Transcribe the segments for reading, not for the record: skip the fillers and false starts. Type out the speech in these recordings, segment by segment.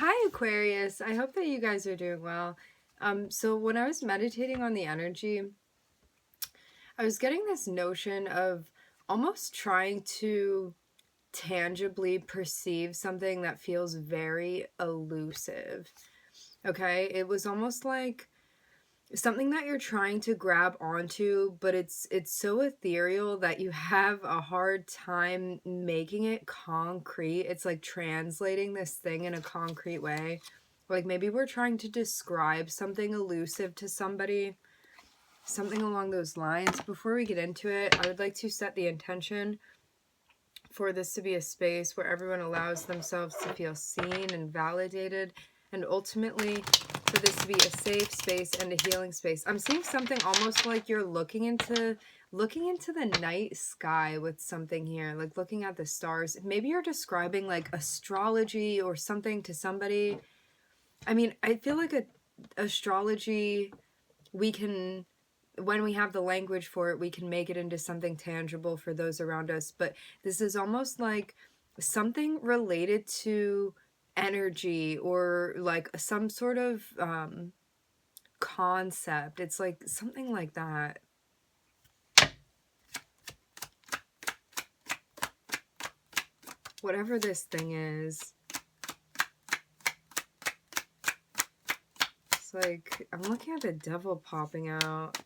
Hi Aquarius, I hope that you guys are doing well. So when I was meditating on the energy, I was getting this notion of almost trying to tangibly perceive something that feels very elusive. Okay, it was almost like something that you're trying to grab onto, but it's so ethereal that you have a hard time making it concrete. It's like translating this thing in a concrete way. Like maybe we're trying to describe something elusive to somebody, something along those lines. Before we get into it, I would like to set the intention for this to be a space where everyone allows themselves to feel seen and validated, and ultimately for this to be a safe space and a healing space. I'm seeing something almost like you're looking into the night sky with something here, like looking at the stars. Maybe you're describing like astrology or something to somebody. I mean, I feel like astrology, we can, when we have the language for it, we can make it into something tangible for those around us. But this is almost like something related to energy or like some sort of concept. It's like something like that. Whatever this thing is. It's like, I'm looking at the devil popping out.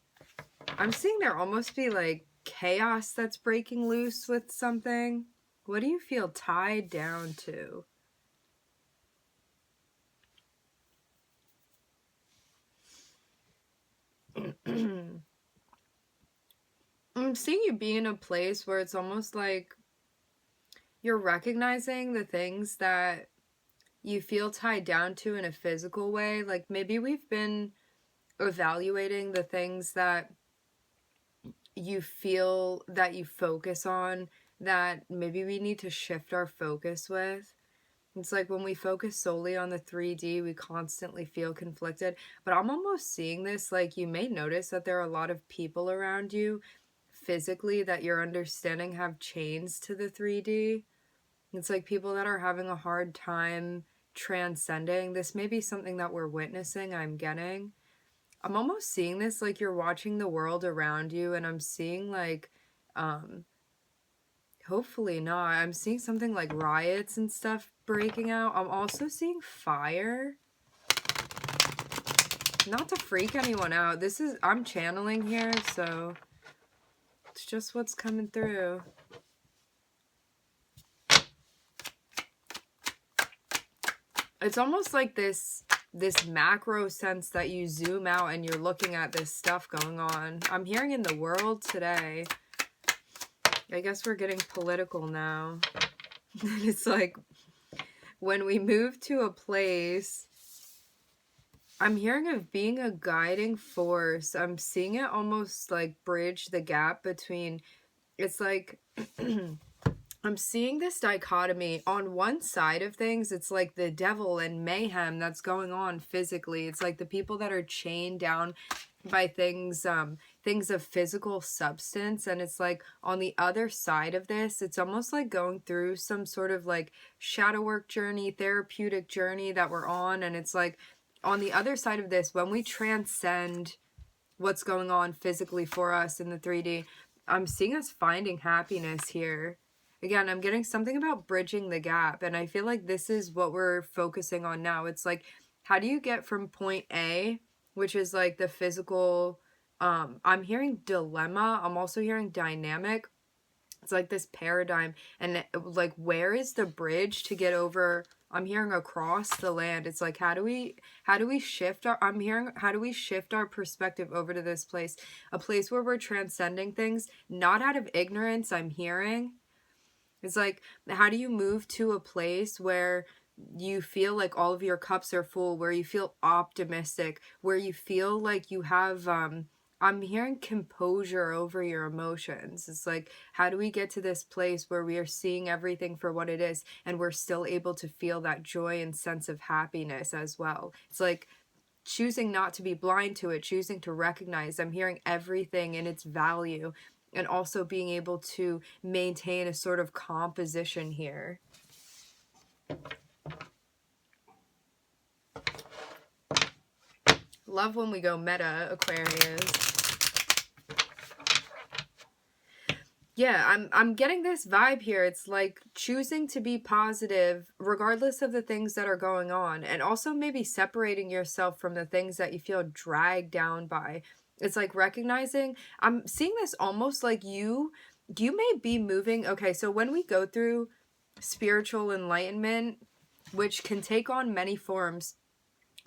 I'm seeing there almost be like chaos that's breaking loose with something. What do you feel tied down to? I'm seeing you be in a place where it's almost like you're recognizing the things that you feel tied down to in a physical way. Like maybe we've been evaluating the things that you feel that you focus on, that maybe we need to shift our focus with. It's like when we focus solely on the 3D, we constantly feel conflicted. But I'm almost seeing this, like you may notice that there are a lot of people around you physically that you're understanding have chains to the 3D. It's like people that are having a hard time transcending. This may be something that we're witnessing, I'm getting. I'm almost seeing this like you're watching the world around you, and I'm seeing like, hopefully not. I'm seeing something like riots and stuff breaking out. I'm also seeing fire. Not to freak anyone out. I'm channeling here, so it's just what's coming through. It's almost like this macro sense that you zoom out and you're looking at this stuff going on. I'm hearing in the world today. I guess we're getting political now. It's like when we move to a place, I'm hearing of being a guiding force. I'm seeing it almost like bridge the gap between, it's like I'm seeing this dichotomy. On one side of things, it's like the devil and mayhem that's going on physically. It's like the people that are chained down by things of physical substance. And it's like on the other side of this, it's almost like going through some sort of like shadow work journey, therapeutic journey that we're on. And it's like on the other side of this, when we transcend what's going on physically for us in the 3D, I'm seeing us finding happiness here. Again, I'm getting something about bridging the gap, and I feel like this is what we're focusing on now. It's like, how do you get from point A, which is like the physical, I'm hearing dilemma, I'm also hearing dynamic. It's like this paradigm, and like, where is the bridge to get over? I'm hearing across the land. It's like, how do we shift our, I'm hearing, how do we shift our perspective over to this place, a place where we're transcending things, not out of ignorance. I'm hearing, it's like, how do you move to a place where you feel like all of your cups are full, where you feel optimistic, where you feel like you have, I'm hearing composure over your emotions. It's like, how do we get to this place where we are seeing everything for what it is, and we're still able to feel that joy and sense of happiness as well? It's like choosing not to be blind to it, choosing to recognize. I'm hearing everything in its value, and also being able to maintain a sort of composition here. love when we go meta, Aquarius. Yeah, I'm getting this vibe here. It's like choosing to be positive regardless of the things that are going on, and also maybe separating yourself from the things that you feel dragged down by. It's like recognizing, I'm seeing this almost like you may be moving. Okay, so when we go through spiritual enlightenment, which can take on many forms,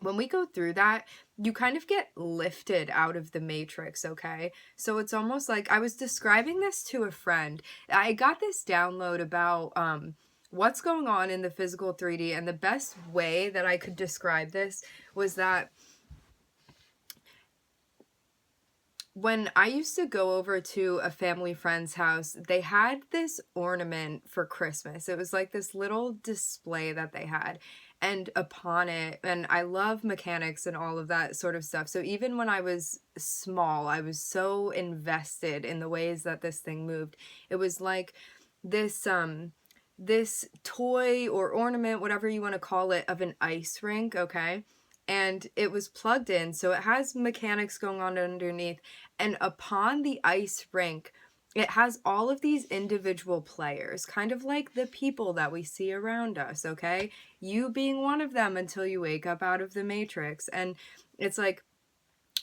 when we go through that, you kind of get lifted out of the matrix, okay? So it's almost like, I was describing this to a friend. I got this download about what's going on in the physical 3D, and the best way that I could describe this was that when I used to go over to a family friend's house, they had this ornament for Christmas. It was like this little display that they had. And upon it, and I love mechanics and all of that sort of stuff. So even when I was small, I was so invested in the ways that this thing moved. It was like this this toy or ornament, whatever you want to call it, of an ice rink, okay? And it was plugged in, so it has mechanics going on underneath. And upon the ice rink, it has all of these individual players, kind of like the people that we see around us, okay? You being one of them until you wake up out of the matrix. And it's like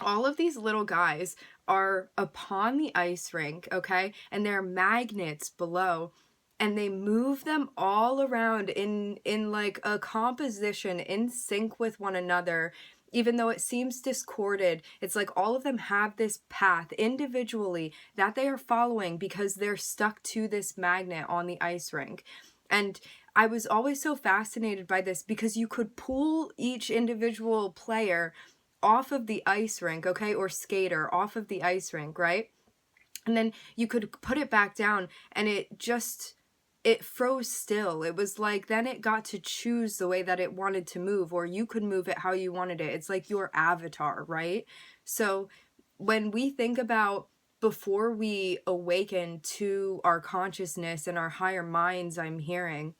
all of these little guys are upon the ice rink, okay? And there are magnets below, and they move them all around in like a composition in sync with one another. Even though it seems discorded, it's like all of them have this path individually that they are following because they're stuck to this magnet on the ice rink. And I was always so fascinated by this because you could pull each individual player off of the ice rink, okay, or skater off of the ice rink, right? And then you could put it back down, and it froze still. It was like, then it got to choose the way that it wanted to move, or you could move it how you wanted it. It's like your avatar, right? So when we think about before we awaken to our consciousness and our higher minds, I'm hearing,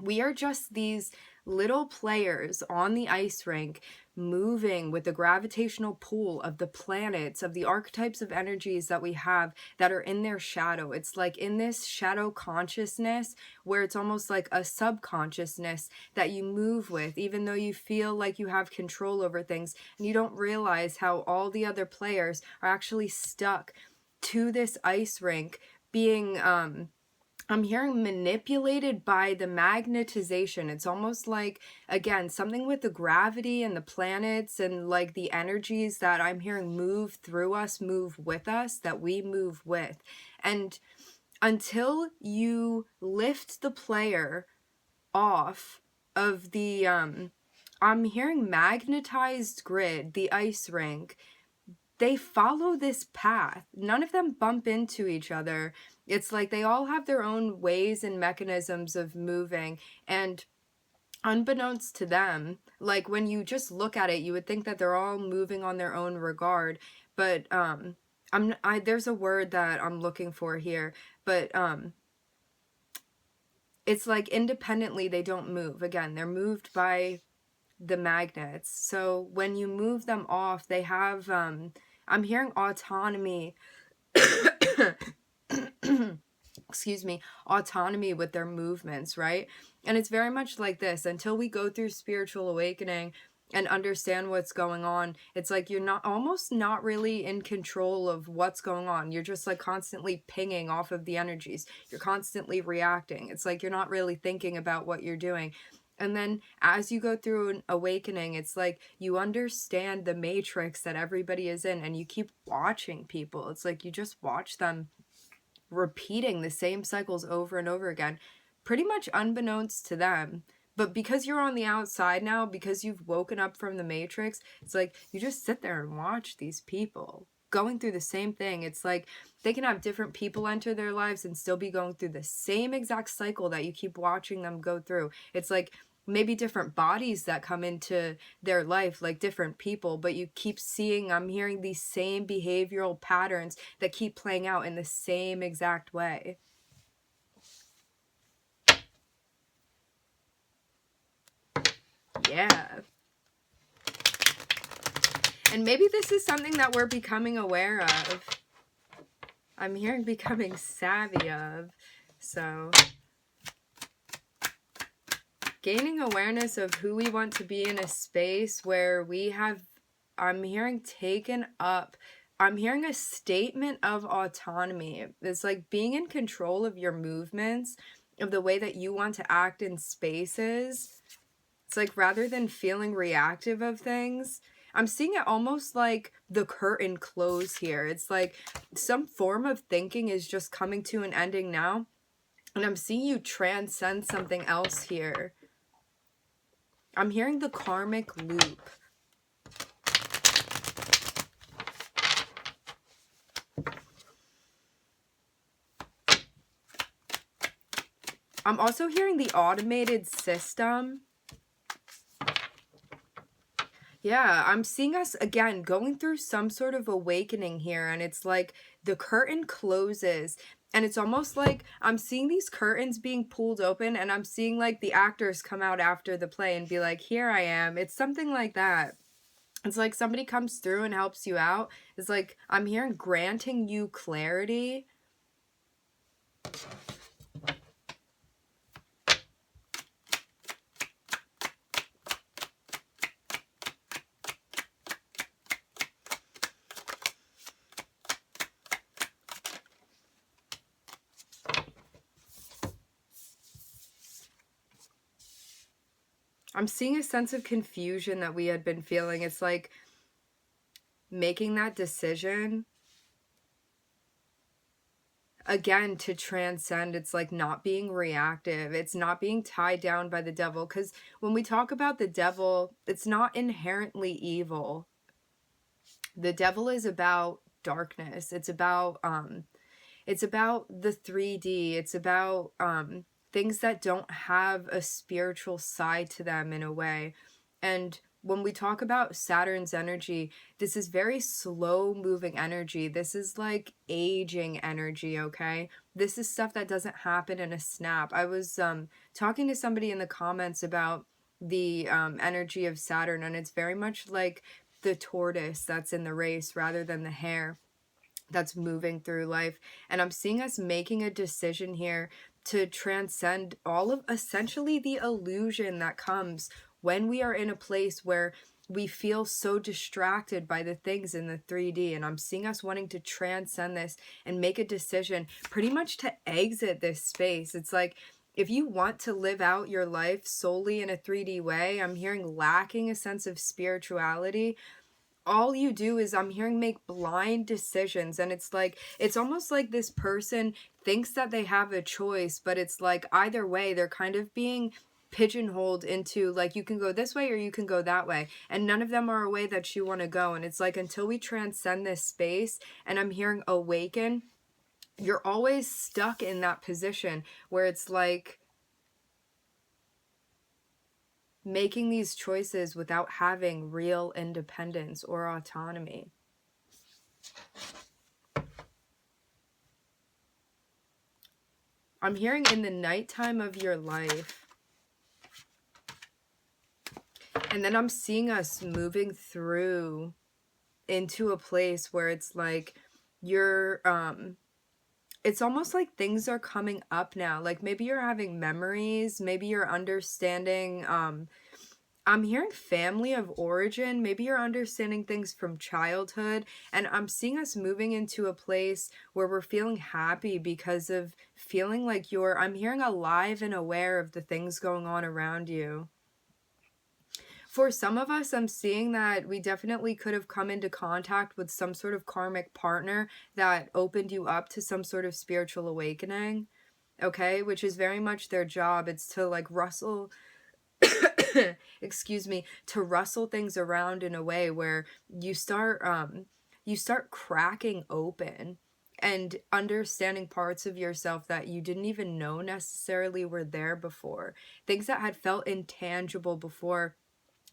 we are just these little players on the ice rink moving with the gravitational pull of the planets, of the archetypes of energies that we have that are in their shadow. It's like in this shadow consciousness where it's almost like a subconsciousness that you move with, even though you feel like you have control over things, and you don't realize how all the other players are actually stuck to this ice rink being I'm hearing manipulated by the magnetization. It's almost like, again, something with the gravity and the planets and like the energies that I'm hearing move through us, move with us, that we move with. And until you lift the player off of the, I'm hearing magnetized grid, the ice rink, they follow this path. None of them bump into each other. It's like they all have their own ways and mechanisms of moving. And unbeknownst to them, like when you just look at it, you would think that they're all moving on their own regard. But there's a word that I'm looking for here, but it's like independently they don't move. Again, they're moved by the magnets. So when you move them off, they have I'm hearing autonomy. Excuse me, autonomy with their movements, right? And it's very much like this. Until we go through spiritual awakening and understand what's going on, it's like you're almost not really in control of what's going on. You're just like constantly pinging off of the energies. You're constantly reacting. It's like you're not really thinking about what you're doing. And then as you go through an awakening, it's like you understand the matrix that everybody is in, and you keep watching people. It's like you just watch them repeating the same cycles over and over again, pretty much unbeknownst to them. But because you're on the outside now, because you've woken up from the matrix, it's like you just sit there and watch these people going through the same thing. It's like they can have different people enter their lives and still be going through the same exact cycle that you keep watching them go through. It's like maybe different bodies that come into their life, like different people, but you keep seeing, I'm hearing these same behavioral patterns that keep playing out in the same exact way. Yeah. And maybe this is something that we're becoming aware of. I'm hearing becoming savvy of. So, gaining awareness of who we want to be in a space where we have, I'm hearing taken up, I'm hearing a statement of autonomy. It's like being in control of your movements, of the way that you want to act in spaces. It's like rather than feeling reactive of things, I'm seeing it almost like the curtain close here. It's like some form of thinking is just coming to an ending now. And I'm seeing you transcend something else here. I'm hearing the karmic loop. I'm also hearing the automated system. Yeah, I'm seeing us, again, going through some sort of awakening here. And it's like the curtain closes. And it's almost like I'm seeing these curtains being pulled open. And I'm seeing like the actors come out after the play and be like, here I am. It's something like that. It's like somebody comes through and helps you out. It's like I'm hearing granting you clarity. I'm seeing a sense of confusion that we had been feeling. It's like making that decision again to transcend. It's like not being reactive. It's not being tied down by the devil. Because when we talk about the devil, it's not inherently evil. The devil is about darkness. It's about the 3D. It's about things that don't have a spiritual side to them in a way. And when we talk about Saturn's energy, this is very slow moving energy. This is like aging energy, okay? This is stuff that doesn't happen in a snap. I was talking to somebody in the comments about the energy of Saturn, and it's very much like the tortoise that's in the race rather than the hare that's moving through life. And I'm seeing us making a decision here to transcend all of essentially the illusion that comes when we are in a place where we feel so distracted by the things in the 3D. And I'm seeing us wanting to transcend this and make a decision pretty much to exit this space. It's like, if you want to live out your life solely in a 3D way, I'm hearing lacking a sense of spirituality. All you do is, I'm hearing, make blind decisions. And it's like, it's almost like this person thinks that they have a choice, but it's like either way they're kind of being pigeonholed into like, you can go this way or you can go that way, and none of them are a way that you want to go. And it's like, until we transcend this space, and I'm hearing awaken, you're always stuck in that position where it's like making these choices without having real independence or autonomy. I'm hearing in the nighttime of your life. And then I'm seeing us moving through into a place where it's like you're it's almost like things are coming up now. Like maybe you're having memories, maybe you're understanding I'm hearing family of origin. Maybe you're understanding things from childhood. And I'm seeing us moving into a place where we're feeling happy because of feeling like I'm hearing alive and aware of the things going on around you. For some of us, I'm seeing that we definitely could have come into contact with some sort of karmic partner that opened you up to some sort of spiritual awakening. Okay, which is very much their job. It's to like rustle excuse me, to rustle things around in a way where you start cracking open and understanding parts of yourself that you didn't even know necessarily were there before. Things that had felt intangible before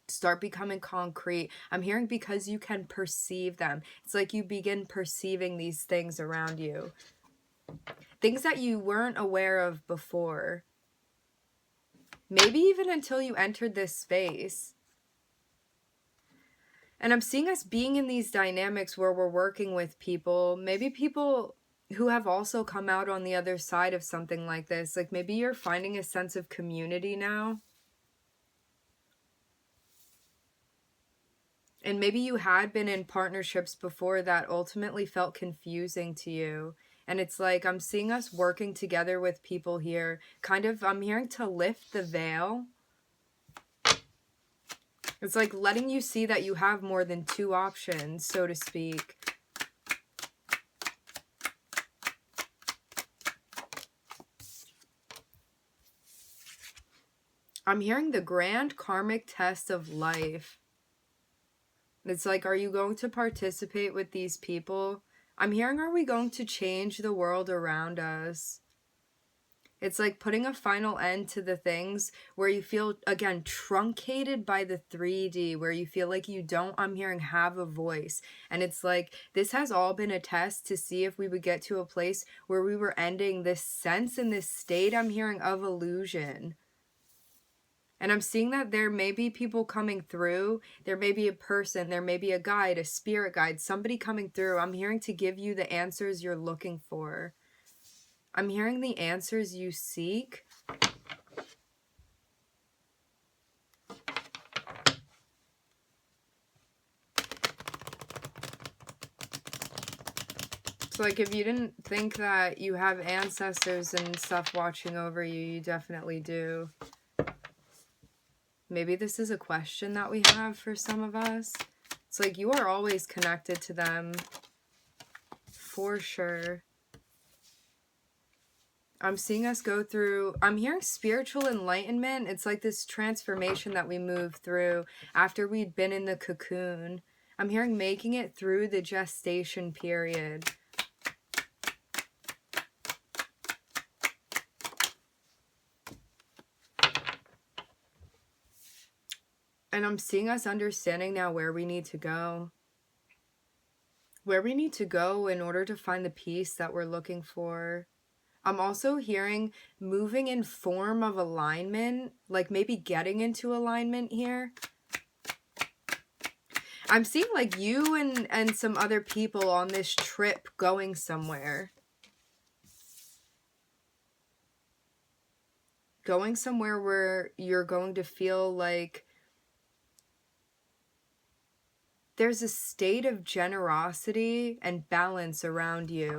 start becoming concrete. I'm hearing because you can perceive them. It's like you begin perceiving these things around you. Things that you weren't aware of before. Maybe even until you entered this space. And I'm seeing us being in these dynamics where we're working with people, maybe people who have also come out on the other side of something like this. Like maybe you're finding a sense of community now. And maybe you had been in partnerships before that ultimately felt confusing to you. And it's like, I'm seeing us working together with people here. Kind of, I'm hearing to lift the veil. It's like letting you see that you have more than two options, so to speak. I'm hearing the grand karmic test of life. It's like, are you going to participate with these people? I'm hearing, are we going to change the world around us? It's like putting a final end to the things where you feel, again, truncated by the 3D, where you feel like you don't, I'm hearing, have a voice. And it's like, this has all been a test to see if we would get to a place where we were ending this sense and this state, I'm hearing, of illusion. And I'm seeing that there may be people coming through. There may be a person, there may be a guide, a spirit guide, somebody coming through. I'm hearing to give you the answers you're looking for. I'm hearing the answers you seek. So like if you didn't think that you have ancestors and stuff watching over you, you definitely do. Maybe this is a question that we have for some of us. It's like you are always connected to them. For sure. I'm seeing us go through, I'm hearing spiritual enlightenment. It's like this transformation that we move through after we'd been in the cocoon. I'm hearing making it through the gestation period. And I'm seeing us understanding now where we need to go. Where we need to go in order to find the peace that we're looking for. I'm also hearing moving in form of alignment, like maybe getting into alignment here. I'm seeing like you and some other people on this trip going somewhere. Going somewhere where you're going to feel like there's a state of generosity and balance around you.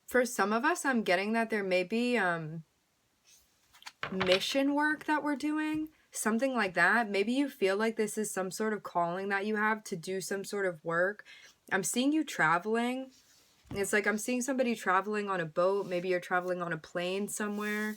For some of us, I'm getting that there may be mission work that we're doing. Something like that. Maybe you feel like this is some sort of calling that you have to do some sort of work. I'm seeing you traveling. It's like I'm seeing somebody traveling on a boat. Maybe you're traveling on a plane somewhere.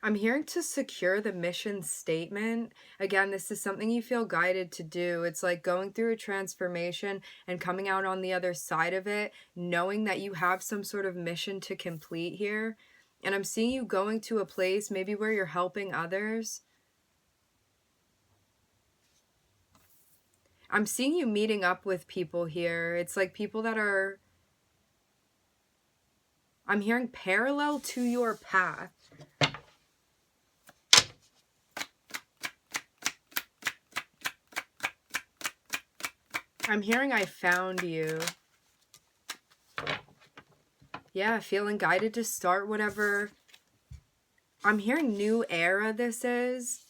I'm hearing to secure the mission statement. Again, this is something you feel guided to do. It's like going through a transformation and coming out on the other side of it, knowing that you have some sort of mission to complete here. And I'm seeing you going to a place maybe where you're helping others. I'm seeing you meeting up with people here. It's like people that are, I'm hearing, parallel to your path. I'm hearing I found you. Yeah, feeling guided to start whatever. I'm hearing new era this is.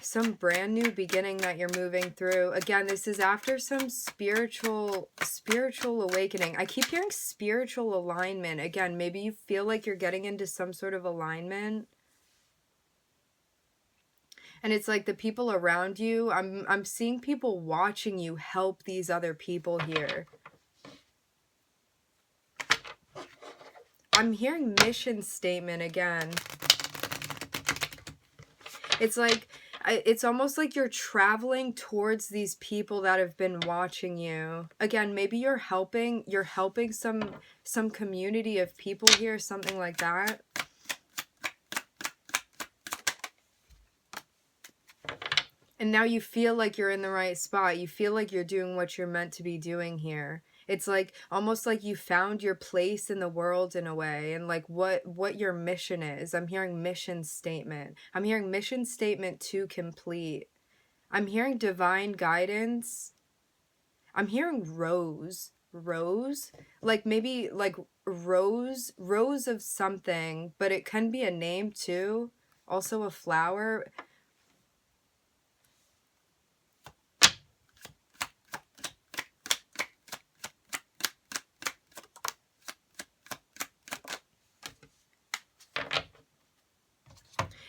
Some brand new beginning that you're moving through. Again, this is after some spiritual awakening. I keep hearing spiritual alignment. Again, maybe you feel like you're getting into some sort of alignment. And it's like the people around you, I'm seeing people watching you help these other people here. I'm hearing mission statement again. It's like, it's almost like you're traveling towards these people that have been watching you. Again, maybe you're helping some community of people here, something like that. And now you feel like you're in the right spot. You feel like you're doing what you're meant to be doing here. It's like almost like you found your place in the world in a way, and like what your mission is. I'm hearing mission statement. I'm hearing mission statement to complete. I'm hearing divine guidance. I'm hearing rose. Rose? Like maybe like rose of something, but it can be a name too. Also a flower.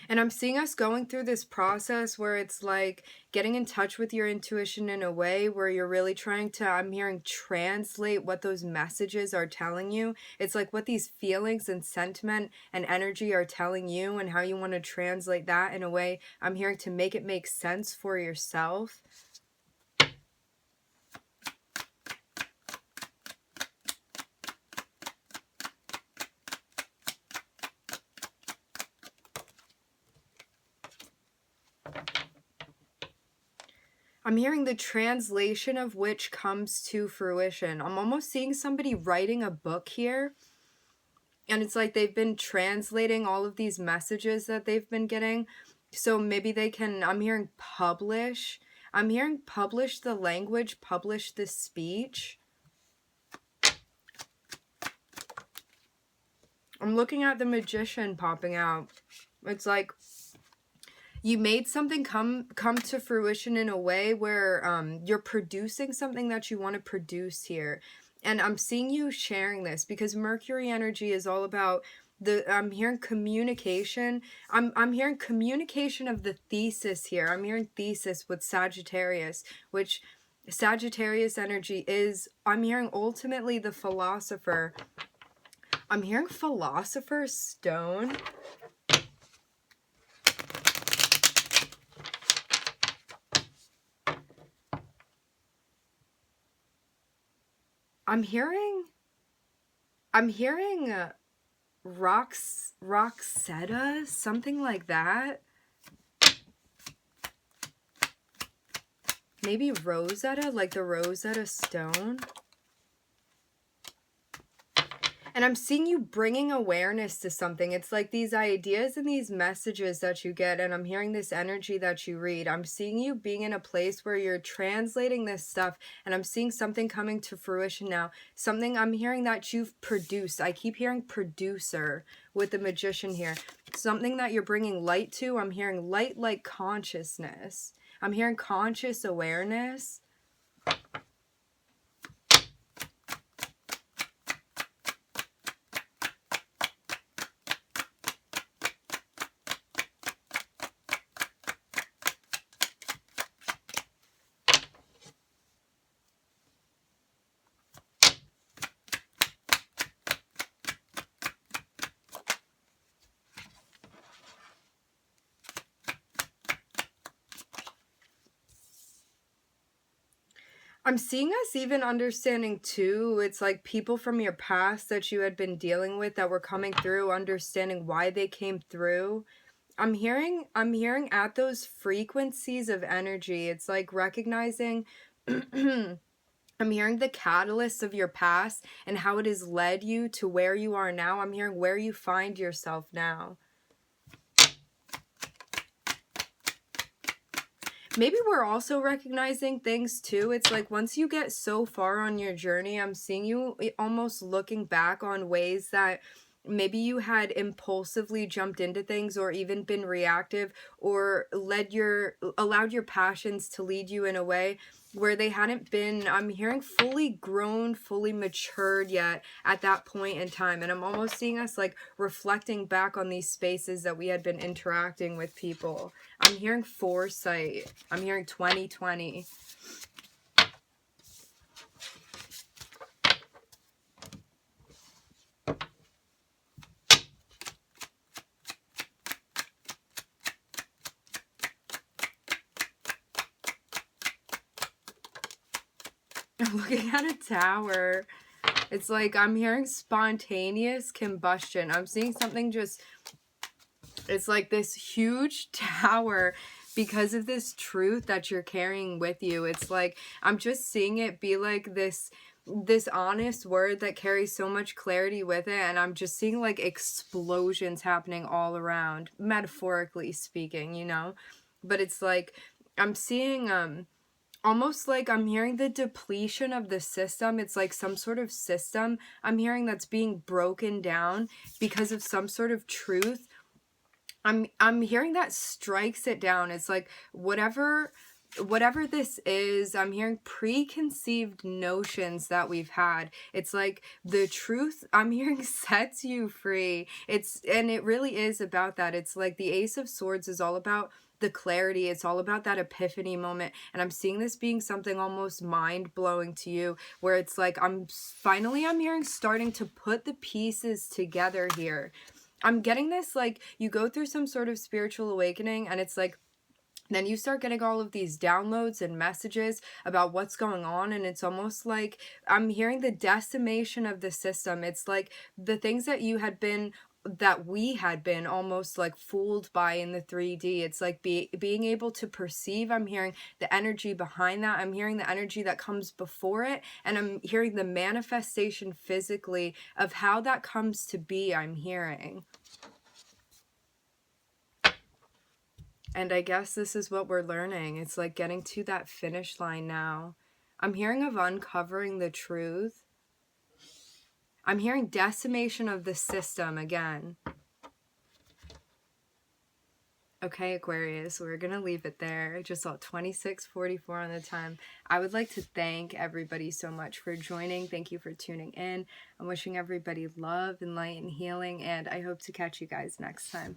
And I'm seeing us going through this process where it's like getting in touch with your intuition in a way where you're really trying to, I'm hearing, translate what those messages are telling you. It's like what these feelings and sentiment and energy are telling you and how you want to translate that in a way, I'm hearing, to make it make sense for yourself. I'm hearing the translation of which comes to fruition. I'm almost seeing somebody writing a book here. And it's like they've been translating all of these messages that they've been getting. So maybe they can, I'm hearing publish. I'm hearing publish the language, publish the speech. I'm looking at the Magician popping out. It's like you made something come to fruition in a way where you're producing something that you want to produce here. And I'm seeing you sharing this because Mercury energy is all about I'm hearing communication. I'm hearing communication of the thesis here. I'm hearing thesis with Sagittarius, which Sagittarius energy is, I'm hearing ultimately the philosopher. I'm hearing philosopher's stone. I'm hearing Roxetta, something like that. Maybe Rosetta, like the Rosetta Stone. And I'm seeing you bringing awareness to something. It's like these ideas and these messages that you get, and I'm hearing this energy that you read. I'm seeing you being in a place where you're translating this stuff, and I'm seeing something coming to fruition now. Something I'm hearing that you've produced. I keep hearing producer with the Magician here. Something that you're bringing light to. I'm hearing light like consciousness. I'm hearing conscious awareness. I'm seeing us even understanding too, it's like people from your past that you had been dealing with that were coming through, understanding why they came through. I'm hearing at those frequencies of energy, it's like recognizing I'm hearing the catalyst of your past and how it has led you to where you are now. I'm hearing where you find yourself now. Maybe we're also recognizing things too. It's like once you get so far on your journey, I'm seeing you almost looking back on ways that maybe you had impulsively jumped into things or even been reactive or allowed your passions to lead you in a way where they hadn't been, I'm hearing, fully grown, fully matured yet at that point in time. And I'm almost seeing us like reflecting back on these spaces that we had been interacting with people. I'm hearing foresight. I'm hearing 2020. I'm looking at a tower. It's like I'm hearing spontaneous combustion. I'm seeing something just, it's like this huge tower because of this truth that you're carrying with you. It's like, I'm just seeing it be like this honest word that carries so much clarity with it, and I'm just seeing like explosions happening all around, metaphorically speaking, you know. But it's like, I'm seeing almost like I'm hearing the depletion of the system. It's like some sort of system I'm hearing that's being broken down because of some sort of truth. I'm hearing that strikes it down. It's like whatever this is, I'm hearing preconceived notions that we've had. It's like the truth I'm hearing sets you free. And it really is about that. It's like the Ace of Swords is all about the clarity. It's all about that epiphany moment. And I'm seeing this being something almost mind-blowing to you, where it's like I'm hearing starting to put the pieces together here. I'm getting this, like, you go through some sort of spiritual awakening, and it's like, then you start getting all of these downloads and messages about what's going on, and it's almost like I'm hearing the decimation of the system. It's like the things that we had been almost like fooled by in the 3D. It's like being able to perceive. I'm hearing the energy behind that. I'm hearing the energy that comes before it, and I'm hearing the manifestation physically of how that comes to be. I'm hearing. And I guess this is what we're learning. It's like getting to that finish line now. I'm hearing of uncovering the truth. I'm hearing decimation of the system again. Okay, Aquarius, we're going to leave it there. I just saw 26:44 on the time. I would like to thank everybody so much for joining. Thank you for tuning in. I'm wishing everybody love and light and healing, and I hope to catch you guys next time.